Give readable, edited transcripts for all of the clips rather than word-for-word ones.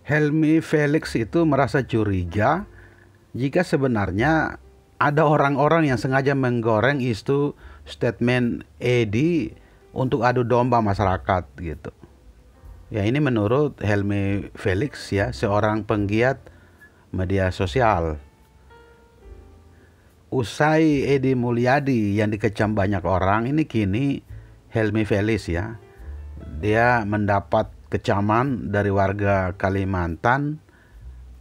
Helmi Felix itu merasa curiga jika sebenarnya ada orang-orang yang sengaja menggoreng isu statement Edi untuk adu domba masyarakat gitu. Ya, ini menurut Helmi Felix ya, seorang penggiat media sosial. Usai Edi Mulyadi yang dikecam banyak orang, ini kini Helmi Felix ya, dia mendapat kecaman dari warga Kalimantan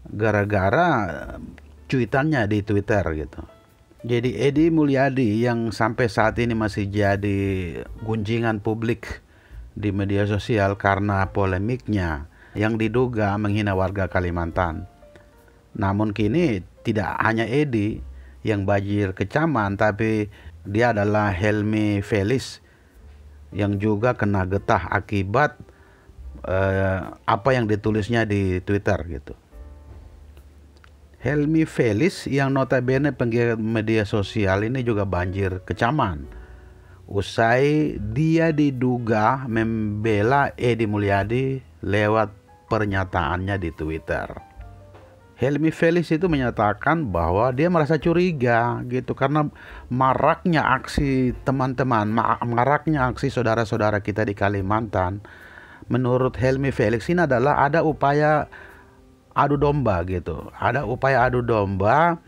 gara-gara cuitannya di Twitter gitu. Jadi Edi Mulyadi yang sampai saat ini masih jadi gunjingan publik di media sosial karena polemiknya yang diduga menghina warga Kalimantan. Namun kini tidak hanya Edi yang banjir kecaman, tapi dia adalah Helmi Felix yang juga kena getah akibat apa yang ditulisnya di Twitter gitu. Helmi Felix yang notabene penggiat media sosial ini juga banjir kecaman usai dia diduga membela Edi Mulyadi lewat pernyataannya di Twitter. Helmi Felix itu menyatakan bahwa dia merasa curiga gitu karena maraknya aksi teman-teman, maraknya aksi saudara-saudara kita di Kalimantan. Menurut Helmi Felix ini adalah ada upaya adu domba gitu. Ada upaya adu domba.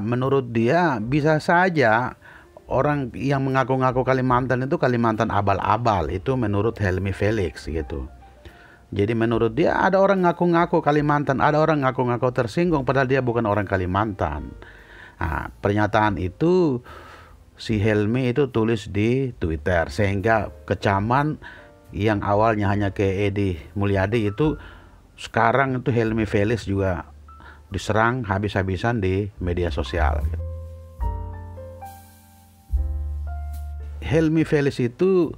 Menurut dia bisa saja orang yang mengaku-ngaku Kalimantan itu Kalimantan abal-abal. Itu menurut Helmi Felix gitu. Jadi menurut dia ada orang ngaku-ngaku Kalimantan, ada orang ngaku-ngaku tersinggung padahal dia bukan orang Kalimantan. Nah, pernyataan itu si Helmi itu tulis di Twitter sehingga kecaman yang awalnya hanya ke Edi Mulyadi itu sekarang itu Helmi Felix juga diserang habis-habisan di media sosial. Helmi Felix itu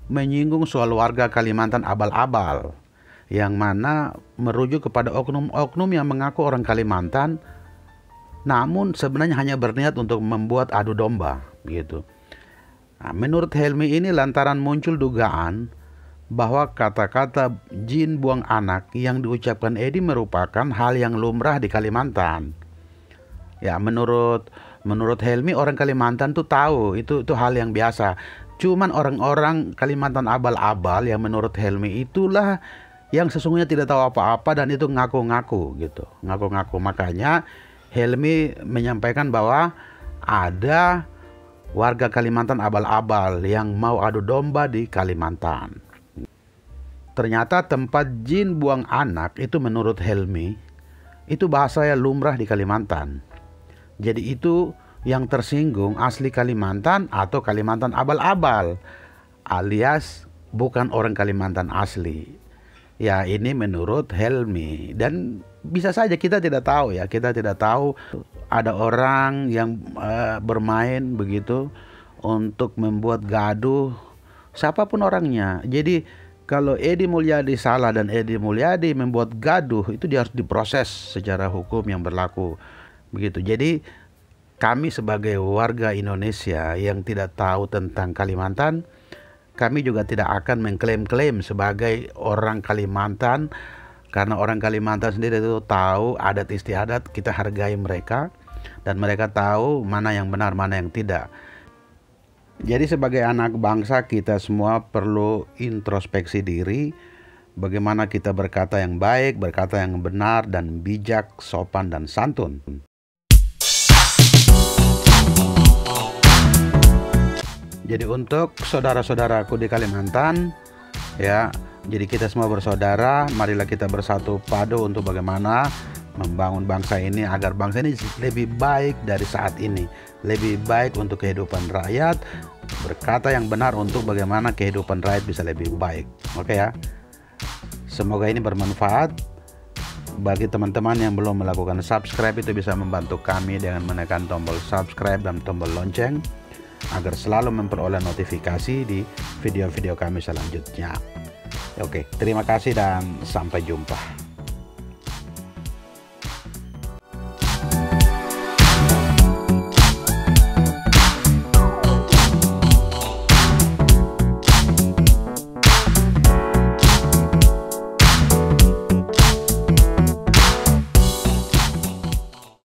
menyinggung soal warga Kalimantan abal-abal yang mana merujuk kepada oknum-oknum yang mengaku orang Kalimantan namun sebenarnya hanya berniat untuk membuat adu domba gitu. Nah, menurut Helmi ini lantaran muncul dugaan bahwa kata-kata jin buang anak yang diucapkan Edi merupakan hal yang lumrah di Kalimantan. Ya, menurut Helmi orang Kalimantan tuh tahu itu hal yang biasa. Cuman orang-orang Kalimantan abal-abal yang menurut Helmi itulah yang sesungguhnya tidak tahu apa-apa dan itu ngaku-ngaku gitu. Ngaku-ngaku. Makanya Helmi menyampaikan bahwa ada warga Kalimantan abal-abal yang mau adu domba di Kalimantan. Ternyata tempat jin buang anak itu menurut Helmi itu bahasa yang lumrah di Kalimantan. Jadi itu yang tersinggung asli Kalimantan atau Kalimantan abal-abal alias bukan orang Kalimantan asli. Ya, ini menurut Helmi dan bisa saja kita tidak tahu ya, kita tidak tahu ada orang yang bermain begitu untuk membuat gaduh siapapun orangnya. Jadi kalau Edi Mulyadi salah dan Edi Mulyadi membuat gaduh itu dia harus diproses secara hukum yang berlaku begitu. Jadi kami sebagai warga Indonesia yang tidak tahu tentang Kalimantan, kami juga tidak akan mengklaim-klaim sebagai orang Kalimantan karena orang Kalimantan sendiri itu tahu adat istiadat, kita hargai mereka dan mereka tahu mana yang benar, mana yang tidak. Jadi sebagai anak bangsa kita semua perlu introspeksi diri, bagaimana kita berkata yang baik, berkata yang benar dan bijak, sopan dan santun. Jadi untuk saudara-saudaraku di Kalimantan ya, jadi kita semua bersaudara, marilah kita bersatu padu untuk bagaimana membangun bangsa ini agar bangsa ini lebih baik dari saat ini, lebih baik untuk kehidupan rakyat, berkata yang benar untuk bagaimana kehidupan rakyat bisa lebih baik. Oke ya, semoga ini bermanfaat. Bagi teman-teman yang belum melakukan subscribe, itu bisa membantu kami dengan menekan tombol subscribe dan tombol lonceng agar selalu memperoleh notifikasi di video-video kami selanjutnya. Oke, terima kasih dan sampai jumpa.